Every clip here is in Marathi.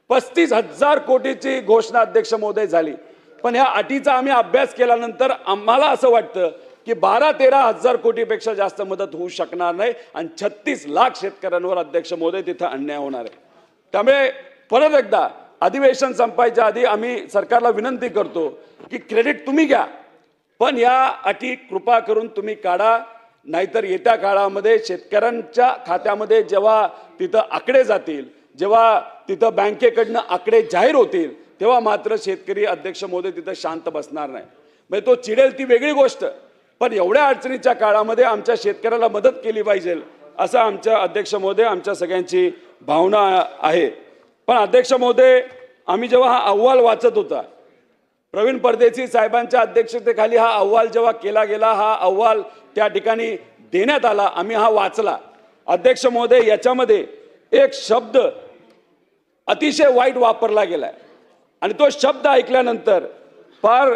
35,000 कोटीची घोषणा अध्यक्ष महोदय झाली। पण ह्या अटीचा आम्ही अभ्यास केल्यानंतर आम्हाला असं वाटतं की 12-13 हजार कोटीपेक्षा जास्त मदत होऊ शकणार नाही आणि 36 लाख शेतकऱ्यांवर अध्यक्ष महोदय तिथं अन्याय होणार आहे। त्यामुळे परत एकदा अधिवेशन संपायच्या आधी आम्ही सरकारला विनंती करतो की क्रेडिट तुम्ही घ्या, पण या अटी कृपा करून तुम्ही काढा, नाहीतर येत्या काळामध्ये शेतकऱ्यांच्या खात्यामध्ये जेव्हा तिथं आकडे जातील, जेव्हा तिथं बँकेकडनं आकडे जाहीर होतील, तेव्हा मात्र शेतकरी अध्यक्ष महोदय तिथं शांत बसणार नाही। म्हणजे तो चिडेल ती वेगळी गोष्ट, पण एवढ्या अडचणीच्या काळामध्ये आमच्या शेतकऱ्याला मदत केली पाहिजे असं आमच्या अध्यक्ष महोदय आमच्या सगळ्यांची भावना आहे। पण अध्यक्ष महोदय, आम्ही जेव्हा हा अहवाल वाचत होता, प्रवीण परदेशी साहेबांच्या अध्यक्षतेखाली हा अहवाल जेव्हा केला गेला, हा अहवाल त्या ठिकाणी देण्यात आला, आम्ही हा वाचला। अध्यक्ष महोदय, याच्यामध्ये एक शब्द अतिशय वाईट वापरला गेलाय आणि तो शब्द ऐकल्यानंतर फार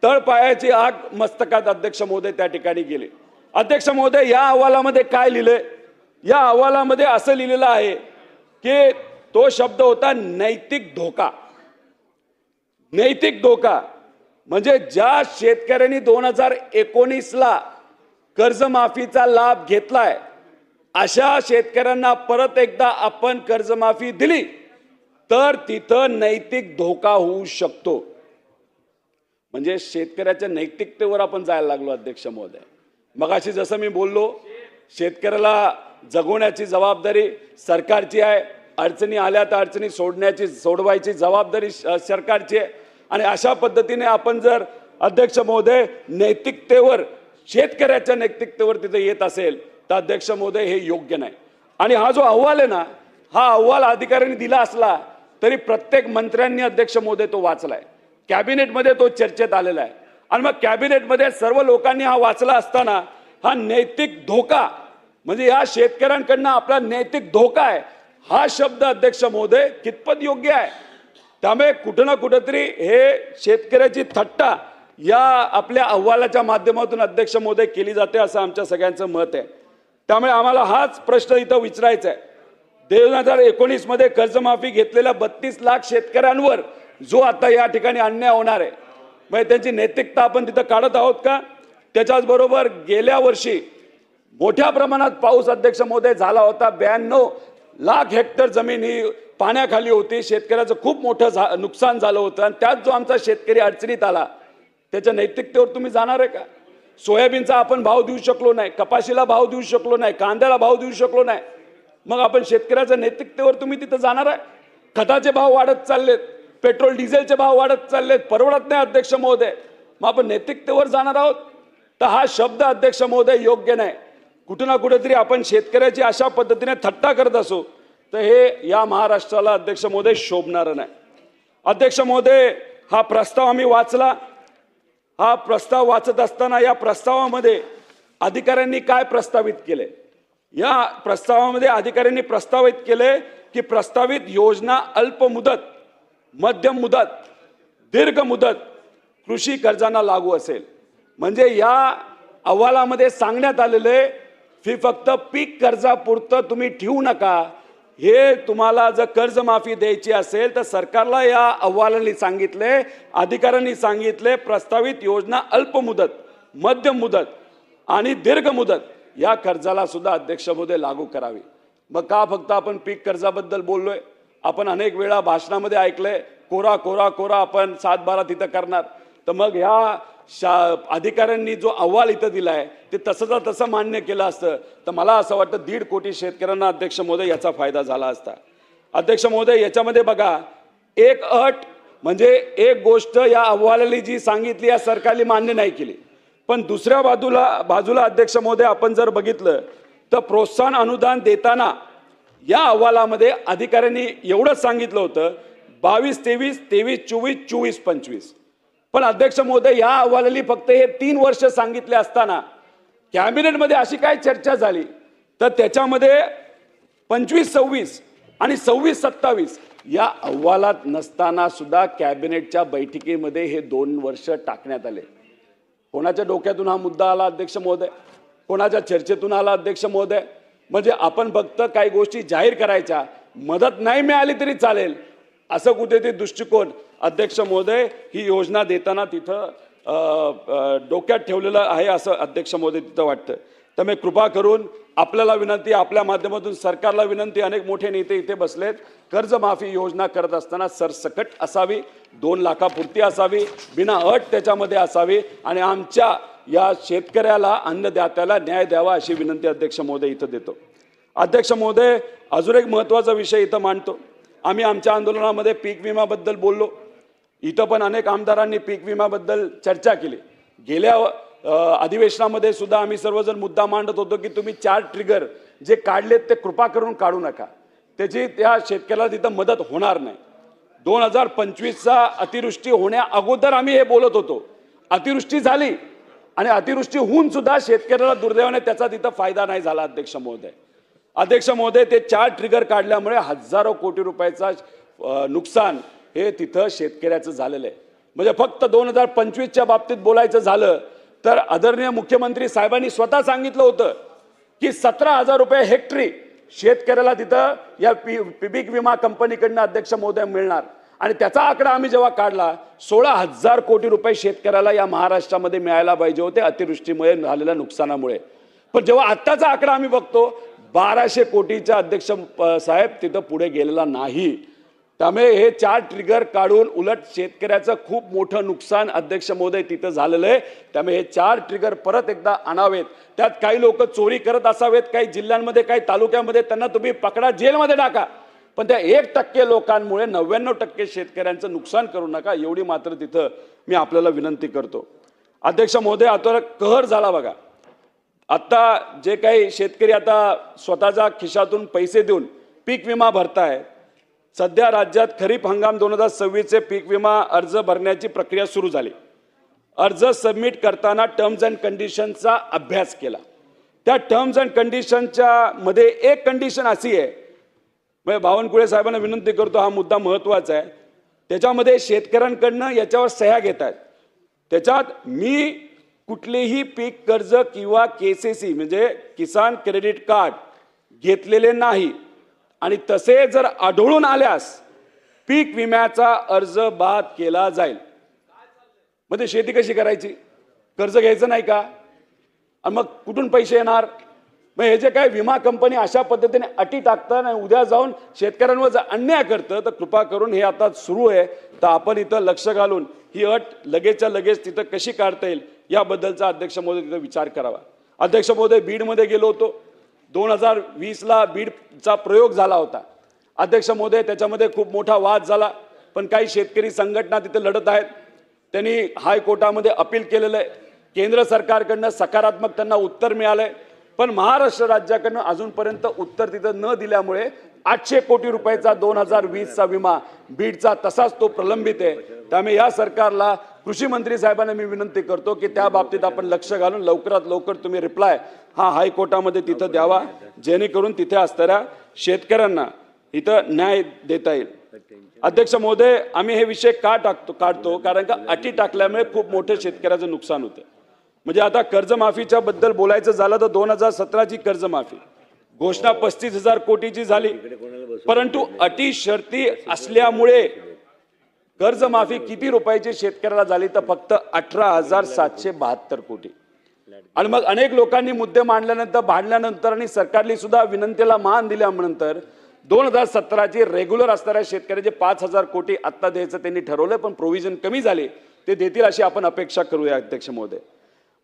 तळपायाची आग मस्तकात अध्यक्ष महोदय त्या ठिकाणी गेले। अध्यक्ष महोदय, या अहवालामध्ये काय लिहिलंय? या अहवालामध्ये असं लिहिलेलं आहे की तो शब्द होता नैतिक धोका। नैतिक धोका म्हणजे ज्या शेतकऱ्यांनी 2019ला कर्जमाफीचा लाभ घेतलाय, अशा शेतकऱ्यांना परत एकदा आपण कर्जमाफी दिली तर तिथं नैतिक धोका होऊ शकतो। म्हणजे शेतकऱ्याच्या नैतिकतेवर आपण जायला लागलो अध्यक्ष महोदय। मगाशी जसं मी बोललो, शेतकऱ्याला जगवण्याची जबाबदारी सरकारची आहे, अडचणी आल्या तर अडचणी सोडवायची जबाबदारी सरकारची आहे, आणि अशा पद्धतीने आपण जर अध्यक्ष महोदय नैतिकतेवर, शेतकऱ्याच्या नैतिकतेवर तिथे येत असेल तर अध्यक्ष महोदय हे योग्य नाही। आणि हा जो अहवाल आहे ना, हा अहवाल अधिकाऱ्यांनी दिला असला तरी प्रत्येक मंत्र्यांनी अध्यक्ष महोदय तो वाचलाय, कॅबिनेटमध्ये तो चर्चेत आलेला आहे, आणि मग कॅबिनेटमध्ये सर्व लोकांनी हा वाचला असताना हा नैतिक धोका म्हणजे या शेतकऱ्यांकडनं आपला नैतिक धोका आहे, हा शब्द अध्यक्ष महोदय कितपत योग्य आहे? त्यामुळे कुठं ना कुठंतरी हे शेतकऱ्याची थट्टा या आपल्या अहवालाच्या माध्यमातून अध्यक्ष महोदय केली जाते असं आमच्या सगळ्यांचं मत आहे। त्यामुळे आम्हाला हाच प्रश्न इथं विचारायचा आहे, 2019 मध्ये कर्जमाफी घेतलेल्या 32 लाख शेतकऱ्यांवर जो आता या ठिकाणी अन्याय होणार आहे, म्हणजे त्यांची नैतिकता आपण तिथं काढत आहोत का? त्याच्याच बरोबर गेल्या वर्षी मोठ्या प्रमाणात पाऊस अध्यक्ष महोदय झाला होता, 92 लाख हेक्टर जमीन ही पाण्याखाली होती, शेतकऱ्याचं खूप मोठं नुकसान झालं होतं, आणि त्यात जो आमचा शेतकरी अडचणीत आला त्याच्या नैतिकतेवर तुम्ही जाणार आहे का? सोयाबीनचा आपण भाव देऊ शकलो नाही, कपाशीला भाव देऊ शकलो नाही, कांद्याला भाव देऊ शकलो नाही, मग आपण शेतकऱ्याच्या नैतिकतेवर तुम्ही तिथं जाणार आहे? खताचे भाव वाढत चाललेत, पेट्रोल डिझेलचे भाव वाढत चाललेत, परवडत नाही अध्यक्ष महोदय, मग आपण नैतिकतेवर जाणार आहोत? तर हा शब्द अध्यक्ष महोदय योग्य नाही। कुठं ना कुठेतरी आपण शेतकऱ्याची अशा पद्धतीने थट्टा करत असो तर हे या महाराष्ट्राला अध्यक्ष महोदय शोभणारं नाही। अध्यक्ष महोदय, हा प्रस्ताव आम्ही वाचला, हा प्रस्ताव वाचत असताना या प्रस्तावामध्ये अधिकाऱ्यांनी काय प्रस्तावित केले? या प्रस्तावामध्ये अधिकाऱ्यांनी प्रस्तावित केले की प्रस्तावित योजना अल्प मुदत, मध्यम मुदत, दीर्घ मुदत कृषी कर्जांना लागू असेल। म्हणजे या अहवालामध्ये सांगण्यात आलेले फक्त पीक कर्जापुरतं तुम्ही ठेवू नका, हे तुम्हाला जर कर्जमाफी द्यायची असेल तर सरकारला या अहवालाने सांगितले, अधिकाऱ्यांनी सांगितले प्रस्तावित योजना अल्प मुदत, मध्यम मुदत आणि दीर्घ मुदत या कर्जाला सुद्धा अध्यक्ष महोदय लागू करावी। मग का फक्त आपण पीक कर्जाबद्दल बोललोय? आपण अनेक वेळा भाषणामध्ये ऐकलंय कोरा कोरा कोरा आपण 7-12 तिथं करणार, तर मग ह्या अधिकाऱ्यांनी जो अहवाल इथं दिलाय ते तसंच तसं मान्य केलं असतं तर मला असं वाटतं 1.5 कोटी शेतकऱ्यांना अध्यक्ष महोदय याचा फायदा झाला असता। अध्यक्ष महोदय, याच्यामध्ये बघा, एक अट म्हणजे एक गोष्ट या अहवालाने जी सांगितली या सरकारने मान्य नाही केली, पण दुसऱ्या बाजूला अध्यक्ष महोदय आपण जर बघितलं तर प्रोत्साहन अनुदान देताना या अहवालामध्ये अधिकाऱ्यांनी एवढंच सांगितलं होतं 22-23, 23-24, 24-25, पण अध्यक्ष महोदय या अहवालाने फक्त हे 3 वर्ष सांगितले असताना कॅबिनेटमध्ये अशी काय चर्चा झाली तर त्याच्यामध्ये 25-26 आणि 26-27 या अहवालात नसताना सुद्धा कॅबिनेटच्या बैठकीमध्ये हे 2 वर्ष टाकण्यात आले। कोणाच्या डोक्यातून हा मुद्दा आला अध्यक्ष महोदय? कोणाच्या चर्चेतून आला अध्यक्ष महोदय? म्हणजे आपण फक्त काही गोष्टी जाहीर करायच्या, मदत नाही मिळाली तरी चालेल असं कुठे ते दृष्टिकोन अध्यक्ष महोदय ही योजना देताना तिथं डोक्यात ठेवलेलं आहे असं अध्यक्ष महोदय तिथं वाटतं. त्यामुळे कृपा करून आपल्याला विनंती, आपल्या माध्यमातून सरकारला विनंती, अनेक मोठे नेते इथे बसलेत, कर्जमाफी योजना करत असताना सरसकट असावी, 2 लाखापुरती असावी, बिना अट त्याच्यामध्ये असावी आणि आमच्या या शेतकऱ्याला, अन्नदात्याला न्याय द्यावा अशी विनंती अध्यक्ष महोदय इथं देतो. अध्यक्ष महोदय, अजून एक महत्त्वाचा विषय इथं मांडतो. आम्ही आमच्या आंदोलनामध्ये पीक विम्याबद्दल बोललो. इथं पण अनेक आमदारांनी पीक विम्याबद्दल चर्चा केली. गेल्या अधिवेशनामध्ये सुद्धा आम्ही सर्वजण मुद्दा मांडत होतो की तुम्ही 4 ट्रिगर जे काढलेत ते कृपा करून काढू नका, त्याची त्या शेतकऱ्याला तिथं मदत होणार नाही. 2025चा अतिवृष्टी होण्या अगोदर आम्ही हे बोलत होतो. अतिवृष्टी झाली आणि अतिवृष्टी होऊन सुद्धा शेतकऱ्याला दुर्दैवाने त्याचा तिथं फायदा नाही झाला. अध्यक्ष महोदय, ते 4 ट्रिगर काढल्यामुळे हजारो कोटी रुपयाचा नुकसान हे तिथं शेतकऱ्याचं झालेलं आहे. म्हणजे फक्त 2025च्या बाबतीत बोलायचं झालं तर आदरणीय मुख्यमंत्री साहेबांनी स्वतः सांगितलं होतं की 17,000 रुपये हेक्टरी शेतकऱ्याला तिथं या पीक विमा कंपनीकडनं अध्यक्ष महोदय मिळणार. आणि त्याचा आकडा आम्ही जेव्हा काढला 16,000 कोटी रुपये शेतकऱ्याला या महाराष्ट्रामध्ये मिळायला पाहिजे होते अतिवृष्टीमुळे झालेल्या नुकसानामुळे. पण जेव्हा आत्ताचा आकडा आम्ही बघतो 1200 कोटीचा अध्यक्ष साहेब तिथं पुढे गेलेला नाही. त्यामुळे हे 4 ट्रिगर काढून उलट शेतकऱ्याचं खूप मोठं नुकसान अध्यक्ष महोदय तिथं झालेलं आहे. त्यामुळे हे 4 ट्रिगर परत एकदा आणावेत. त्यात काही लोक चोरी करत असावेत, काही जिल्ह्यांमध्ये, काही तालुक्यामध्ये, त्यांना तुम्ही पकडा, जेलमध्ये टाका, पण त्या 1% लोकांमुळे 99% शेतकऱ्यांचं नुकसान करू नका, एवढी मात्र तिथं मी आपल्याला विनंती करतो. अध्यक्ष महोदय, आता कहर झाला बघा. आता जे काही शेतकरी आता स्वतःच्या खिशातून पैसे देऊन पीक विमा भरताय, सध्या राज्यात खरीप हंगाम 2026चे पीक विमा अर्ज भरण्याची प्रक्रिया सुरू झाली. अर्ज सबमिट करताना टर्म्स अँड कंडिशनचा अभ्यास केला. त्या टर्म्स अँड कंडिशनच्या मध्ये एक कंडिशन अशी आहे, म्हणजे बावनकुळे साहेबांना विनंती करतो, हा मुद्दा महत्त्वाचा आहे. त्याच्यामध्ये शेतकऱ्यांकडनं याच्यावर सह्या घेत आहेत. त्याच्यात मी कुठलेही पीक कर्ज किंवा KCC म्हणजे किसान क्रेडिट कार्ड घेतलेले नाही आणि तसे जर आढळून आल्यास पीक विम्याचा अर्ज बाद केला जाईल. म्हणजे शेती कशी करायची? कर्ज घ्यायचं नाही का? आणि मग कुठून पैसे येणार? मग हे जे काय विमा कंपनी अशा पद्धतीने अटी टाकतात आणि उद्या जाऊन शेतकऱ्यांवर जर अन्याय करतं तर कृपा करून हे आता सुरू आहे, तर आपण इथं लक्ष घालून ही अट लगेचच्या लगेच तिथं कशी काढता येईल याबद्दलचा अध्यक्ष महोदय तिथं विचार करावा. अध्यक्ष महोदय, बीडमध्ये गेलो होतो. 2020ला बीडचा प्रयोग झाला होता. अध्यक्ष महोदय, त्याच्यामध्ये खूप मोठा वाद झाला, पण काही शेतकरी संघटना तिथे लढत आहेत. त्यांनी हायकोर्टामध्ये अपील केलेलं आहे. केंद्र सरकारकडनं सकारात्मक त्यांना उत्तर मिळालंय, पण महाराष्ट्र राज्याकडनं अजूनपर्यंत उत्तर तिथं न दिल्यामुळे 800 कोटी रुपयाचा 2020चा विमा बीडचा तसाच तो प्रलंबित आहे. त्यामुळे या सरकारला, कृषी मंत्री साहेबांना मी विनंती करतो की त्या बाबतीत आपण लक्ष घालून लवकरात लवकर तुम्ही रिप्लाय हा हायकोर्टामध्ये तिथं द्यावा, जेणेकरून तिथे असणाऱ्या शेतकऱ्यांना इथं न्याय देता येईल. अध्यक्ष महोदय, आम्ही हे विषय का काढतो कारण का अटी टाकल्यामुळे खूप मोठं शेतकऱ्याचं नुकसान होतं. म्हणजे आता कर्जमाफीच्या बद्दल बोलायचं झालं तर 2017ची कर्जमाफी घोषणा 35,000 कोटीची झाली, परंतु अटी शर्ती असल्यामुळे कर्जमाफी किती रुपयाची शेतकऱ्याला झाली तर फक्त 18,772 कोटी. आणि मग अनेक लोकांनी मुद्दे मांडल्यानंतर, भांडल्यानंतर आणि सरकारने सुद्धा विनंतीला मान दिल्यानंतर 2017ची रेग्युलर असणाऱ्या शेतकऱ्याचे 5,000 कोटी आत्ता द्यायचं त्यांनी ठरवलं, पण प्रोव्हिजन कमी झाले, ते देतील अशी आपण अपेक्षा करूया. अध्यक्ष महोदय,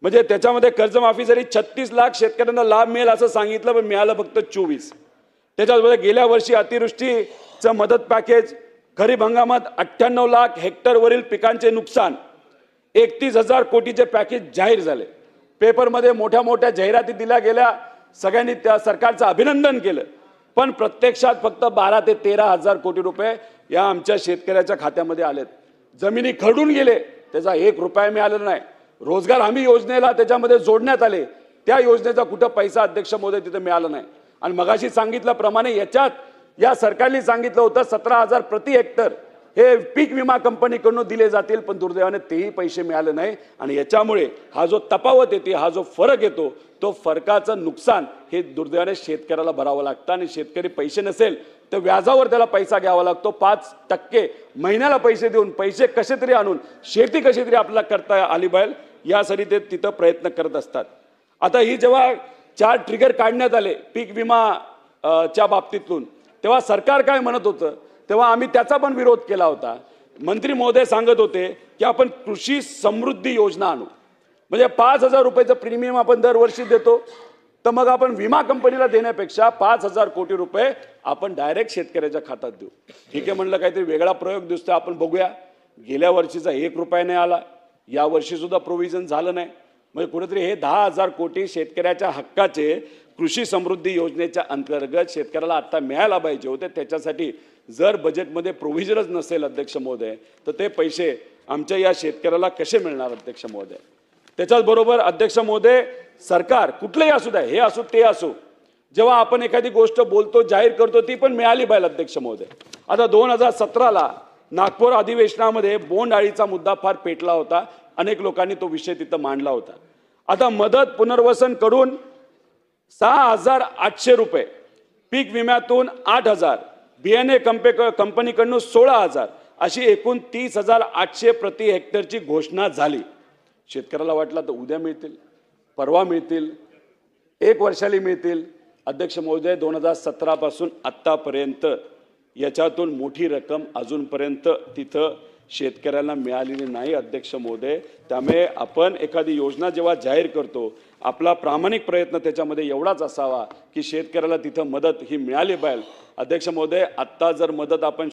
म्हणजे त्याच्यामध्ये कर्जमाफी जरी 36 लाख शेतकऱ्यांना लाभ मिळेल असं सांगितलं, पण मिळालं फक्त 24. त्याच्यामध्ये गेल्या वर्षी अतिवृष्टीचं मदत पॅकेज, खरीप हंगामात 98 लाख हेक्टरवरील पिकांचे नुकसान, 31,000 कोटीचे पॅकेज जाहीर झाले. पेपरमध्ये मोठ्या मोठ्या जाहिराती दिल्या गेल्या, सगळ्यांनी त्या सरकारचं अभिनंदन केलं, पण प्रत्यक्षात फक्त 12 ते 13,000 कोटी रुपये या आमच्या शेतकऱ्याच्या खात्यामध्ये आलेत. जमिनी खरडून गेले, त्याचा 1 रुपया मिळालेला नाही. रोजगार हमी योजनेला त्याच्यामध्ये जोडण्यात आले, त्या योजनेचा कुठं पैसा अध्यक्ष महोदय तिथे मिळाला नाही. आणि मगाशी सांगितल्याप्रमाणे याच्यात या सरकारने सांगितलं होतं 17,000 प्रति हेक्टर हे पीक विमा कंपनीकडून दिले जातील, पण दुर्दैवाने तेही पैसे मिळाले नाही आणि याच्यामुळे हा जो तफावत येते, हा जो फरक येतो, तो फरकाचं नुकसान हे दुर्दैवाने शेतकऱ्याला भरावं लागतं आणि शेतकरी पैसे नसेल तर व्याजावर त्याला पैसा घ्यावा लागतो. 5% महिन्याला पैसे देऊन पैसे कसे तरी आणून शेती कशी तरी आपल्याला करता आली पाहिजे यासाठी ते तिथं प्रयत्न करत असतात. आता ही जेव्हा 4 ट्रिगर काढण्यात आले पीक विमा च्या बाबतीतून, तेव्हा सरकार काय म्हणत होतं, तेव्हा आम्ही त्याचा पण विरोध केला होता. मंत्री महोदय सांगत होते की आपण कृषी समृद्धी योजना आणू, म्हणजे 5,000 रुपयाचं प्रीमियम आपण दरवर्षी देतो, तर मग आपण विमा कंपनीला देण्यापेक्षा 5,000 कोटी रुपये आपण डायरेक्ट शेतकऱ्याच्या खात्यात देऊ. ठीक आहे म्हणलं, काहीतरी वेगळा प्रयोग दिसतोय, आपण बघूया. गेल्या वर्षीचा 1 रुपया नाही आला, या वर्षी सुद्धा प्रोव्हिजन झालं नाही. म्हणजे कुठेतरी हे 10,000 कोटी शेतकऱ्याच्या हक्काचे कृषी समृद्धी योजनेच्या अंतर्गत शेतकऱ्याला आता मिळायला पाहिजे होते. त्याच्यासाठी जर बजेटमध्ये प्रोव्हिजनच नसेल अध्यक्ष महोदय, तर ते पैसे आमच्या या शेतकऱ्याला कसे मिळणार अध्यक्ष महोदय. त्याच्याचबरोबर अध्यक्ष महोदय, सरकार कुठलंही असू द्या, हे असो ते असो, जेव्हा आपण एखादी गोष्ट बोलतो जाहीर करतो ती पण मिळाली पाहिजे अध्यक्ष महोदय. आता 2017ला नागपूर अधिवेशनामध्ये बोंड अळीचा मुद्दा फार पेटला होता, अनेक लोकांनी तो विषय तिथं मांडला होता. आता मदत पुनर्वसन कडून 6,800 रुपये, पीक विम्यातून 8,000, बियाणे कंपनीकडून 16,000, अशी एकूण 30,800 प्रति हेक्टरची घोषणा झाली. शेतकऱ्याला वाटलं तर उद्या मिळतील, परवा मिळतील, 1 वर्षाला मिळतील. अध्यक्ष महोदय, 2017 पासून आत्तापर्यंत याच्यातून मोठी रक्कम अजूनपर्यंत तिथं शेतकऱ्यांना मिळालेली नाही अध्यक्ष महोदय. त्यामुळे आपण एखादी योजना जेव्हा जाहीर करतो, आपला प्रामाणिक प्रयत्न त्याच्यामध्ये एवढाच असावा की शेतकऱ्याला तिथं मदत ही मिळाली पाहिजे. अध्यक्ष महोदय, आत्ता जर मदत आपण